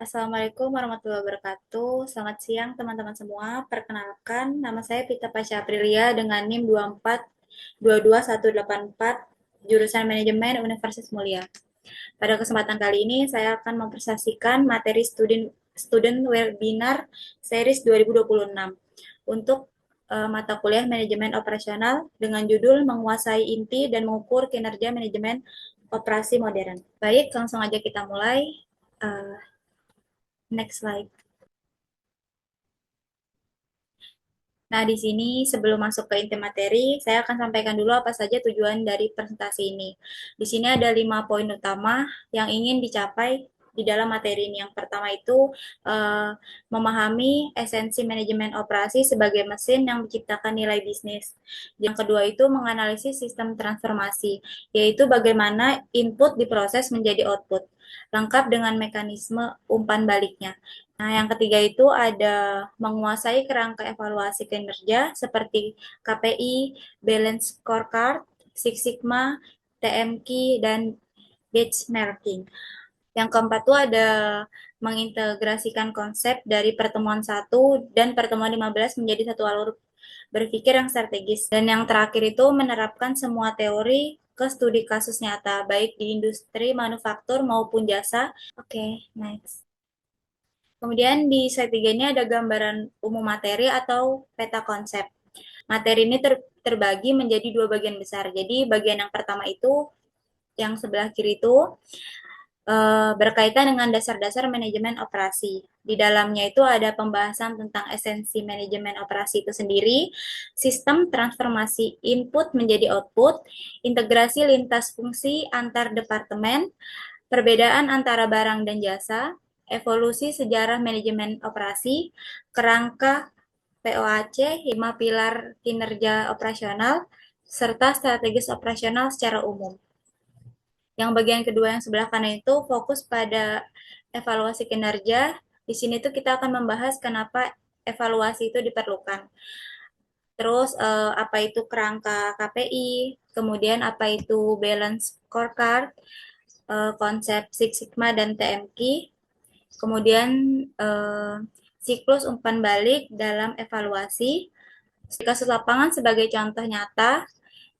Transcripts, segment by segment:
Assalamualaikum warahmatullahi wabarakatuh. Selamat siang teman-teman semua. Perkenalkan, nama saya Pita Pasha Aprilia dengan NIM 2422184 jurusan Manajemen Universitas Mulia. Pada kesempatan kali ini saya akan mempresentasikan materi student webinar series 2026 untuk mata kuliah manajemen operasional dengan judul menguasai inti dan mengukur kinerja manajemen operasi modern. Baik, langsung aja kita mulai. Next slide. Nah, di sini sebelum masuk ke inti materi, saya akan sampaikan dulu apa saja tujuan dari presentasi ini. Di sini ada 5 poin utama yang ingin dicapai di dalam materi ini. Yang pertama itu memahami esensi manajemen operasi sebagai mesin yang menciptakan nilai bisnis. Yang kedua itu menganalisis sistem transformasi, yaitu bagaimana input diproses menjadi output, lengkap dengan mekanisme umpan baliknya. Nah, yang ketiga itu ada menguasai kerangka evaluasi kinerja seperti KPI, Balance Scorecard, Six Sigma, TMQ, dan benchmarking. Yang keempat itu ada mengintegrasikan konsep dari pertemuan 1 dan pertemuan 15 menjadi satu alur berpikir yang strategis. Dan yang terakhir itu menerapkan semua teori ke studi kasus nyata, baik di industri manufaktur maupun jasa. Oke, next. Kemudian di slide 3 ini ada gambaran umum materi atau peta konsep. Materi ini terbagi menjadi dua bagian besar. Jadi bagian yang pertama itu, yang sebelah kiri itu, berkaitan dengan dasar-dasar manajemen operasi. Di dalamnya itu ada pembahasan tentang esensi manajemen operasi itu sendiri, sistem transformasi input menjadi output, integrasi lintas fungsi antar departemen, perbedaan antara barang dan jasa, evolusi sejarah manajemen operasi, kerangka POAC, 5 pilar kinerja operasional, serta strategis operasional secara umum. Yang bagian kedua yang sebelah kanan itu fokus pada evaluasi kinerja. Di sini tuh kita akan membahas kenapa evaluasi itu diperlukan. Terus apa itu kerangka KPI, kemudian apa itu balance scorecard, konsep Six Sigma dan TMQ, kemudian siklus umpan balik dalam evaluasi, kasus lapangan sebagai contoh nyata,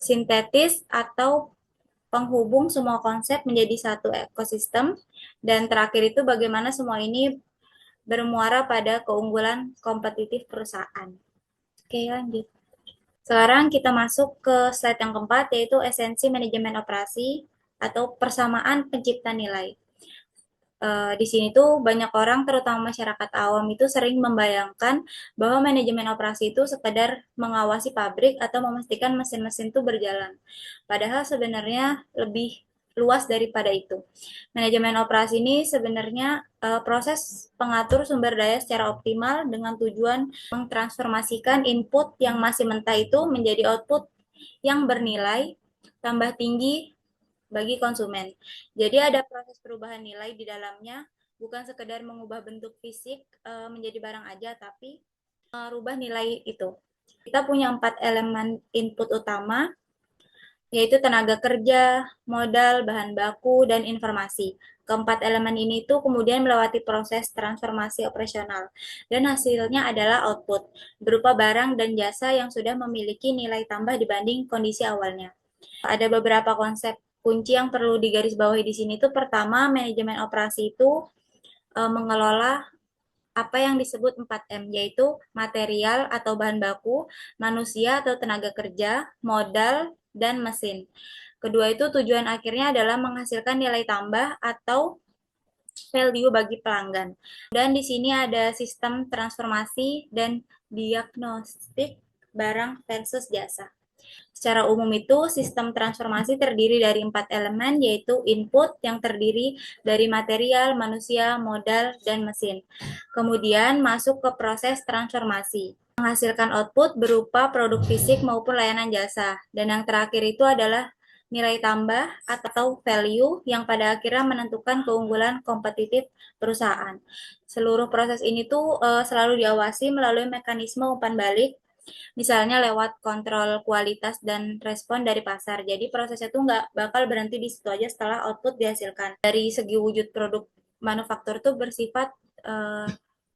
sintetis atau penghubung semua konsep menjadi satu ekosistem, dan terakhir itu bagaimana semua ini bermuara pada keunggulan kompetitif perusahaan. Oke, lanjut. Sekarang kita masuk ke slide yang keempat, yaitu esensi manajemen operasi atau persamaan pencipta nilai. Di sini tuh banyak orang, terutama masyarakat awam itu sering membayangkan bahwa manajemen operasi itu sekedar mengawasi pabrik atau memastikan mesin-mesin itu berjalan. Padahal sebenarnya lebih luas daripada itu. Manajemen operasi ini sebenarnya proses pengatur sumber daya secara optimal dengan tujuan mentransformasikan input yang masih mentah itu menjadi output yang bernilai tambah tinggi bagi konsumen. Jadi ada proses perubahan nilai di dalamnya, bukan sekedar mengubah bentuk fisik menjadi barang aja, tapi merubah nilai itu. Kita punya 4 elemen input utama, yaitu tenaga kerja, modal, bahan baku, dan informasi. Keempat elemen ini tuh kemudian melewati proses transformasi operasional, dan hasilnya adalah output, berupa barang dan jasa yang sudah memiliki nilai tambah dibanding kondisi awalnya. Ada beberapa konsep kunci yang perlu digarisbawahi di sini tuh. Pertama, manajemen operasi itu mengelola apa yang disebut 4M, yaitu material atau bahan baku, manusia atau tenaga kerja, modal, dan mesin. Kedua itu tujuan akhirnya adalah menghasilkan nilai tambah atau value bagi pelanggan. Dan di sini ada sistem transformasi dan diagnostik barang versus jasa. Secara umum itu, sistem transformasi terdiri dari 4 elemen, yaitu input yang terdiri dari material, manusia, modal, dan mesin. Kemudian masuk ke proses transformasi, menghasilkan output berupa produk fisik maupun layanan jasa. Dan yang terakhir itu adalah nilai tambah atau value yang pada akhirnya menentukan keunggulan kompetitif perusahaan. Seluruh proses ini tuh selalu diawasi melalui mekanisme umpan balik, misalnya lewat kontrol kualitas dan respon dari pasar. Jadi prosesnya tuh nggak bakal berhenti di situ aja setelah output dihasilkan. Dari segi wujud produk manufaktur itu bersifat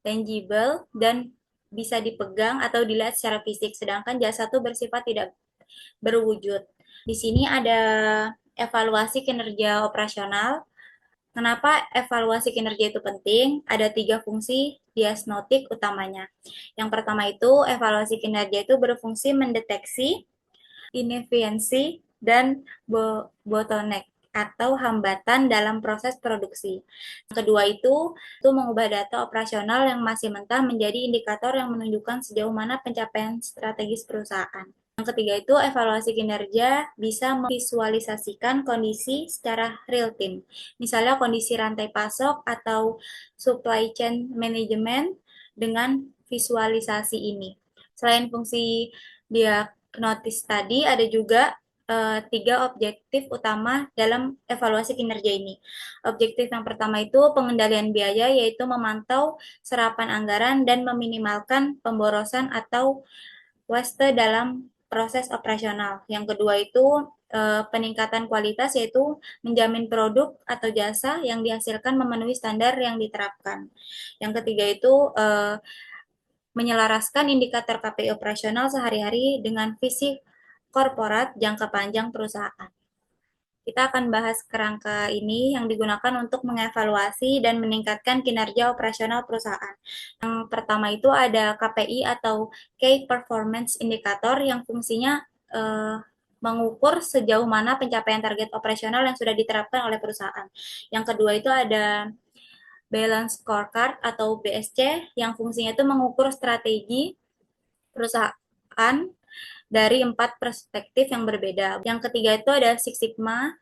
tangible dan bisa dipegang atau dilihat secara fisik, sedangkan jasa itu bersifat tidak berwujud. Di sini ada evaluasi kinerja operasional. Kenapa evaluasi kinerja itu penting? Ada 3 fungsi diagnostik utamanya. Yang pertama itu, evaluasi kinerja itu berfungsi mendeteksi inefisiensi dan bottleneck atau hambatan dalam proses produksi. Yang kedua itu mengubah data operasional yang masih mentah menjadi indikator yang menunjukkan sejauh mana pencapaian strategis perusahaan. Yang ketiga itu evaluasi kinerja bisa memvisualisasikan kondisi secara real time. Misalnya kondisi rantai pasok atau supply chain management dengan visualisasi ini. Selain fungsi diagnosis tadi, ada juga 3 objektif utama dalam evaluasi kinerja ini. Objektif yang pertama itu pengendalian biaya, yaitu memantau serapan anggaran dan meminimalkan pemborosan atau waste dalam proses operasional. Yang kedua itu peningkatan kualitas, yaitu menjamin produk atau jasa yang dihasilkan memenuhi standar yang diterapkan. Yang ketiga itu menyelaraskan indikator KPI operasional sehari-hari dengan visi korporat jangka panjang perusahaan. Kita akan bahas kerangka ini yang digunakan untuk mengevaluasi dan meningkatkan kinerja operasional perusahaan. Yang pertama itu ada KPI atau Key Performance Indicator yang fungsinya mengukur sejauh mana pencapaian target operasional yang sudah diterapkan oleh perusahaan. Yang kedua itu ada Balance Scorecard atau BSC yang fungsinya itu mengukur strategi perusahaan dari 4 perspektif yang berbeda. Yang ketiga itu ada Six Sigma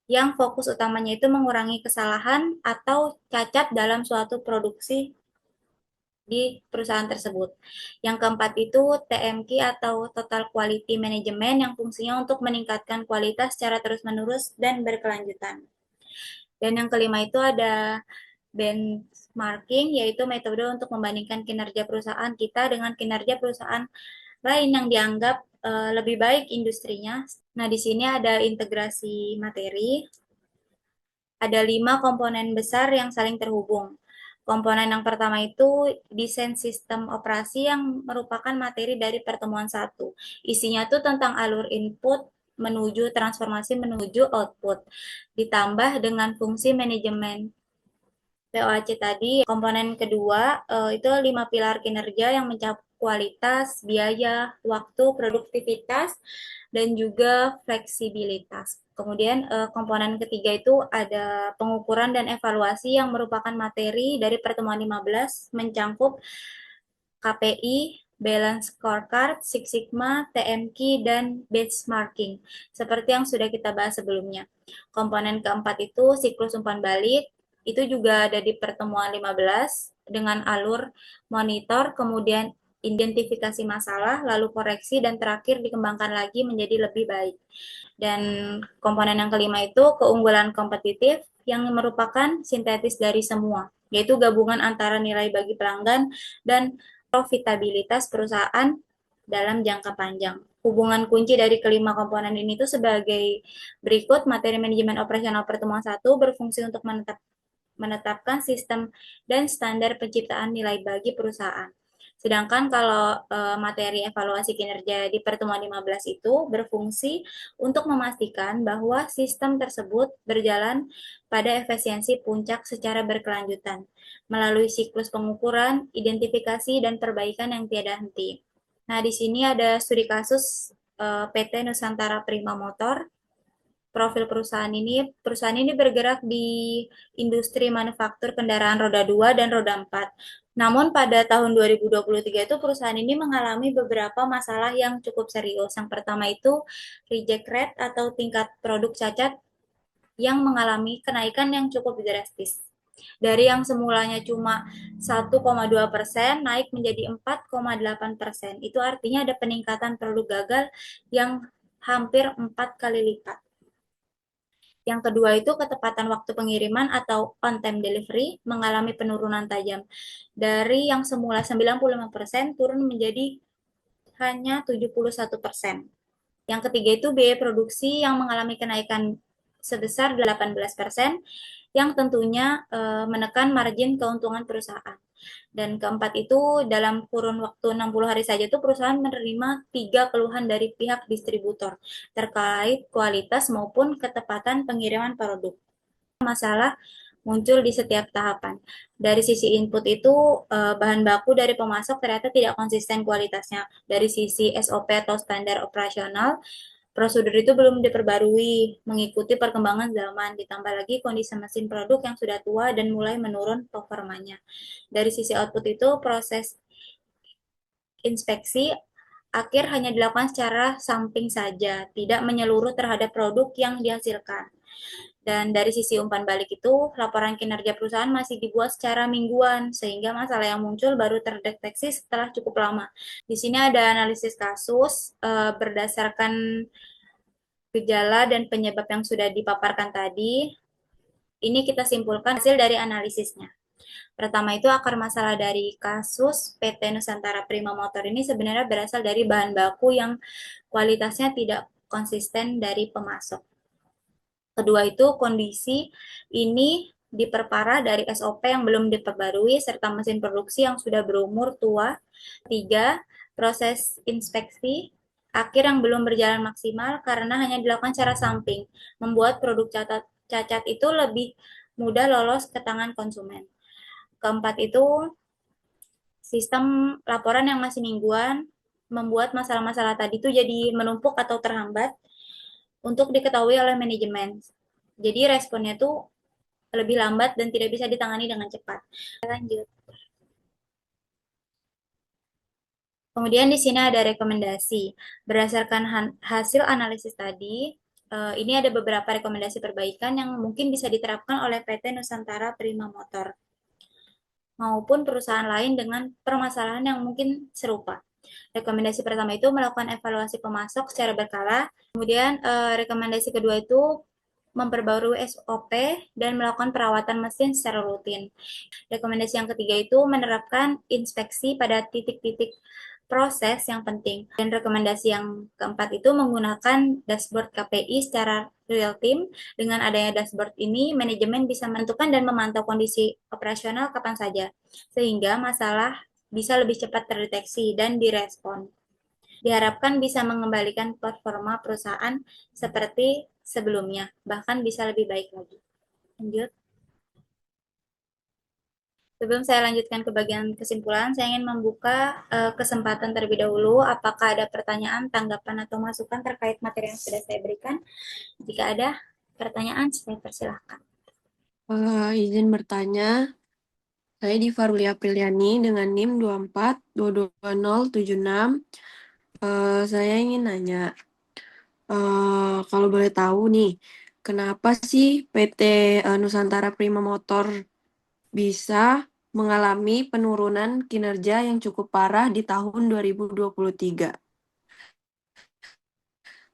yang fokus utamanya itu mengurangi kesalahan atau cacat dalam suatu produksi di perusahaan tersebut. Yang keempat itu TMQ atau Total Quality Management yang fungsinya untuk meningkatkan kualitas secara terus-menerus dan berkelanjutan. Dan yang kelima itu ada benchmarking, yaitu metode untuk membandingkan kinerja perusahaan kita dengan kinerja perusahaan lain yang dianggap lebih baik industrinya. Nah, di sini ada integrasi materi. Ada 5 komponen besar yang saling terhubung. Komponen yang pertama itu desain sistem operasi yang merupakan materi dari pertemuan 1. Isinya tuh tentang alur input menuju transformasi menuju output. Ditambah dengan fungsi manajemen POAC tadi. Komponen kedua itu 5 pilar kinerja yang mencakup kualitas, biaya, waktu, produktivitas, dan juga fleksibilitas. Kemudian komponen ketiga itu ada pengukuran dan evaluasi yang merupakan materi dari pertemuan 15, mencangkup KPI, Balance Scorecard, Six Sigma, TMQ, dan benchmarking. Seperti yang sudah kita bahas sebelumnya. Komponen keempat itu siklus umpan balik, itu juga ada di pertemuan 15 dengan alur monitor, kemudian identifikasi masalah, lalu koreksi, dan terakhir dikembangkan lagi menjadi lebih baik. Dan komponen yang kelima itu keunggulan kompetitif yang merupakan sintetis dari semua, yaitu gabungan antara nilai bagi pelanggan dan profitabilitas perusahaan dalam jangka panjang. Hubungan kunci dari kelima komponen ini itu sebagai berikut. Materi manajemen operasional pertemuan 1 berfungsi untuk menetapkan sistem dan standar penciptaan nilai bagi perusahaan. Sedangkan kalau materi evaluasi kinerja di pertemuan 15 itu berfungsi untuk memastikan bahwa sistem tersebut berjalan pada efisiensi puncak secara berkelanjutan melalui siklus pengukuran, identifikasi, dan perbaikan yang tiada henti. Nah, di sini ada studi kasus PT Nusantara Prima Motor. Profil perusahaan ini bergerak di industri manufaktur kendaraan roda 2 dan roda 4. Namun pada tahun 2023 itu perusahaan ini mengalami beberapa masalah yang cukup serius. Yang pertama itu reject rate atau tingkat produk cacat yang mengalami kenaikan yang cukup drastis. Dari yang semulanya cuma 1,2% naik menjadi 4,8%. Itu artinya ada peningkatan produk gagal yang hampir 4 kali lipat. Yang kedua itu ketepatan waktu pengiriman atau on time delivery mengalami penurunan tajam. Dari yang semula 95% turun menjadi hanya 71%. Yang ketiga itu biaya produksi yang mengalami kenaikan sebesar 18%. yang tentunya menekan margin keuntungan perusahaan. Dan keempat itu dalam kurun waktu 60 hari saja itu perusahaan menerima 3 keluhan dari pihak distributor terkait kualitas maupun ketepatan pengiriman produk. Masalah muncul di setiap tahapan. Dari sisi input itu bahan baku dari pemasok ternyata tidak konsisten kualitasnya. Dari sisi SOP atau standar operasional, prosedur itu belum diperbarui mengikuti perkembangan zaman. Ditambah lagi kondisi mesin produk yang sudah tua dan mulai menurun performanya. Dari sisi output itu proses inspeksi akhir hanya dilakukan secara samping saja, tidak menyeluruh terhadap produk yang dihasilkan. Dan dari sisi umpan balik itu, laporan kinerja perusahaan masih dibuat secara mingguan, sehingga masalah yang muncul baru terdeteksi setelah cukup lama. Di sini ada analisis kasus berdasarkan gejala dan penyebab yang sudah dipaparkan tadi. Ini kita simpulkan hasil dari analisisnya. Pertama itu akar masalah dari kasus PT Nusantara Prima Motor ini sebenarnya berasal dari bahan baku yang kualitasnya tidak konsisten dari pemasok. Kedua itu kondisi ini diperparah dari SOP yang belum diperbarui serta mesin produksi yang sudah berumur tua. Tiga, proses inspeksi akhir yang belum berjalan maksimal karena hanya dilakukan secara samping, membuat produk cacat itu lebih mudah lolos ke tangan konsumen. Keempat itu sistem laporan yang masih mingguan membuat masalah-masalah tadi itu jadi menumpuk atau terhambat untuk diketahui oleh manajemen. Jadi responnya tuh lebih lambat dan tidak bisa ditangani dengan cepat. Lanjut. Kemudian di sini ada rekomendasi. Berdasarkan hasil analisis tadi, ini ada beberapa rekomendasi perbaikan yang mungkin bisa diterapkan oleh PT Nusantara Prima Motor maupun perusahaan lain dengan permasalahan yang mungkin serupa. Rekomendasi pertama itu melakukan evaluasi pemasok secara berkala. Kemudian rekomendasi kedua itu memperbarui SOP dan melakukan perawatan mesin secara rutin. Rekomendasi yang ketiga itu menerapkan inspeksi pada titik-titik proses yang penting. Dan rekomendasi yang keempat itu menggunakan dashboard KPI secara real time. Dengan adanya dashboard ini, manajemen bisa menentukan dan memantau kondisi operasional kapan saja, sehingga masalah bisa lebih cepat terdeteksi dan direspon. Diharapkan bisa mengembalikan performa perusahaan seperti sebelumnya, bahkan bisa lebih baik lagi. Lanjut. Sebelum saya lanjutkan ke bagian kesimpulan, saya ingin membuka kesempatan terlebih dahulu. Apakah ada pertanyaan, tanggapan, atau masukan terkait materi yang sudah saya berikan? Jika ada pertanyaan, saya persilahkan. Izin bertanya, saya Divarulia Apriliani dengan NIM 2422076. Saya ingin nanya, kalau boleh tahu nih, kenapa sih PT Nusantara Prima Motor bisa mengalami penurunan kinerja yang cukup parah di tahun 2023?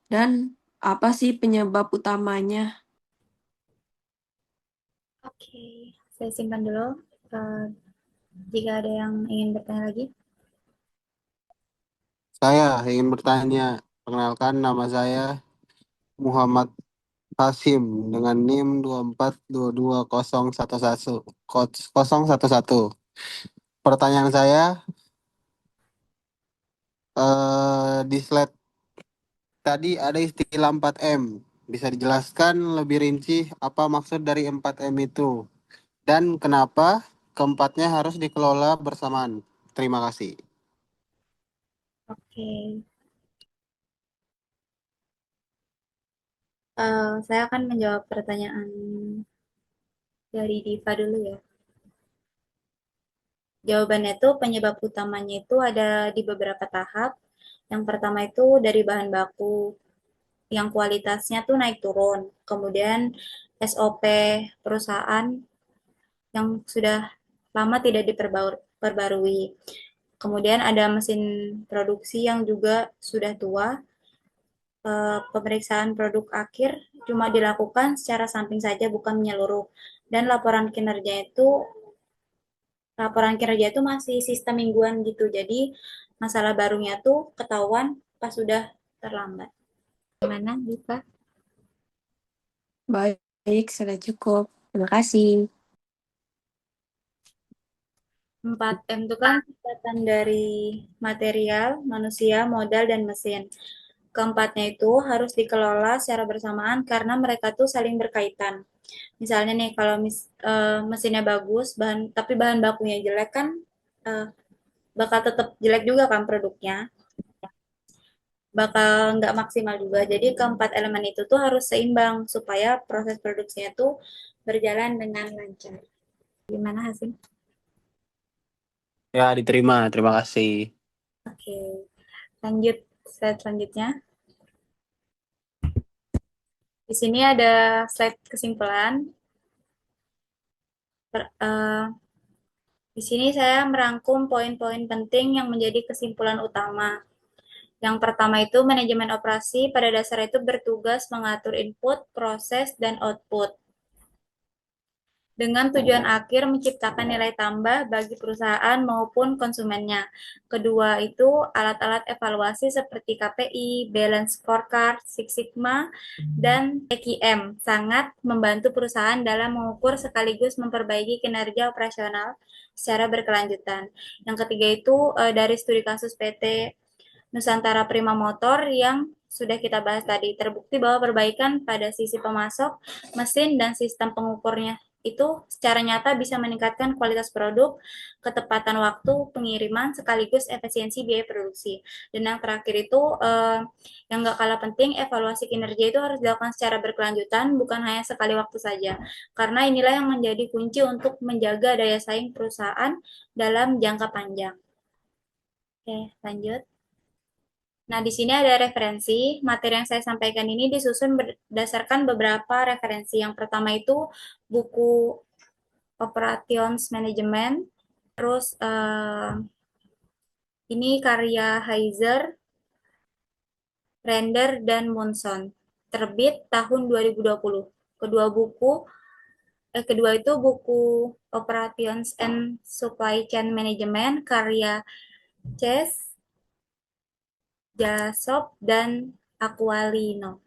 Dan apa sih penyebab utamanya? Oke, saya simpan dulu. Uh, Jika ada yang ingin bertanya lagi. Saya ingin bertanya, perkenalkan nama saya Muhammad Hasim dengan NIM 2422011. Pertanyaan saya, di slide tadi ada istilah 4M. Bisa dijelaskan lebih rinci apa maksud dari 4M itu dan kenapa keempatnya harus dikelola bersamaan. Terima kasih. Oke, saya akan menjawab pertanyaan dari Diva dulu ya. Jawabannya itu penyebab utamanya itu ada di beberapa tahap. Yang pertama itu dari bahan baku yang kualitasnya tuh naik turun. Kemudian SOP perusahaan yang sudah lama tidak diperbarui. Kemudian ada mesin produksi yang juga sudah tua. Pemeriksaan produk akhir cuma dilakukan secara samping saja bukan menyeluruh. Dan laporan kinerja itu masih sistem mingguan gitu. Jadi masalah barunya tuh ketahuan pas sudah terlambat. Gimana, Diva? Baik, sudah cukup. Terima kasih. 4M itu kan singkatan dari material, manusia, modal, dan mesin. Keempatnya itu harus dikelola secara bersamaan karena mereka tuh saling berkaitan. Misalnya nih, kalau mesinnya bagus, tapi bahan bakunya jelek kan, eh, bakal tetap jelek juga kan produknya, bakal nggak maksimal juga. Jadi keempat elemen itu tuh harus seimbang supaya proses produksinya tuh berjalan dengan lancar. Gimana Hasim? Ya, diterima. Terima kasih. Oke, lanjut slide selanjutnya. Di sini ada slide kesimpulan. Di sini saya merangkum poin-poin penting yang menjadi kesimpulan utama. Yang pertama itu manajemen operasi pada dasarnya itu bertugas mengatur input, proses, dan output dengan tujuan akhir menciptakan nilai tambah bagi perusahaan maupun konsumennya. Kedua itu alat-alat evaluasi seperti KPI, Balance Scorecard, Six Sigma, dan TQM sangat membantu perusahaan dalam mengukur sekaligus memperbaiki kinerja operasional secara berkelanjutan. Yang ketiga itu dari studi kasus PT Nusantara Prima Motor yang sudah kita bahas tadi, terbukti bahwa perbaikan pada sisi pemasok, mesin, dan sistem pengukurnya itu secara nyata bisa meningkatkan kualitas produk, ketepatan waktu pengiriman, sekaligus efisiensi biaya produksi. Dan yang terakhir itu yang nggak kalah penting, evaluasi kinerja itu harus dilakukan secara berkelanjutan, bukan hanya sekali waktu saja. Karena inilah yang menjadi kunci untuk menjaga daya saing perusahaan dalam jangka panjang. Oke, lanjut. Nah, di sini ada referensi. Materi yang saya sampaikan ini disusun berdasarkan beberapa referensi. Yang pertama itu buku Operations Management. Terus ini karya Heiser, Render, dan Munson. Terbit tahun 2020. Kedua itu buku Operations and Supply Chain Management karya Chess, Jasop, dan Aquilino.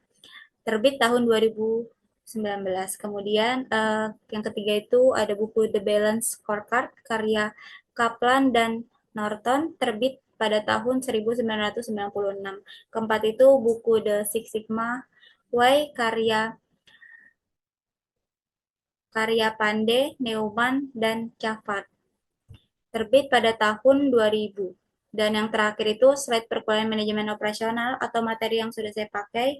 Terbit tahun 2019. Kemudian yang ketiga itu ada buku The Balance Scorecard karya Kaplan dan Norton, terbit pada tahun 1996. Keempat itu buku The Six Sigma Way karya Pande, Neumann, dan Chavard, terbit pada tahun 2000. Dan yang terakhir itu slide perkuliahan manajemen operasional atau materi yang sudah saya pakai,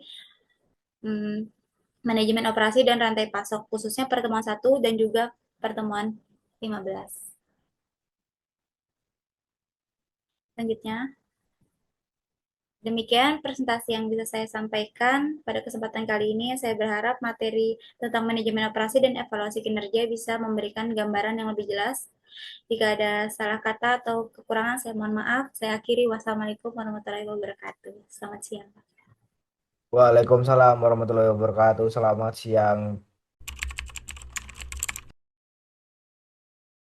manajemen operasi dan rantai pasok, khususnya pertemuan 1 dan juga pertemuan 15. Selanjutnya, demikian presentasi yang bisa saya sampaikan pada kesempatan kali ini. Saya berharap materi tentang manajemen operasi dan evaluasi kinerja bisa memberikan gambaran yang lebih jelas. Jika ada salah kata atau kekurangan, saya mohon maaf. Saya akhiri. Wassalamualaikum warahmatullahi wabarakatuh. Selamat siang. Waalaikumsalam warahmatullahi wabarakatuh. Selamat siang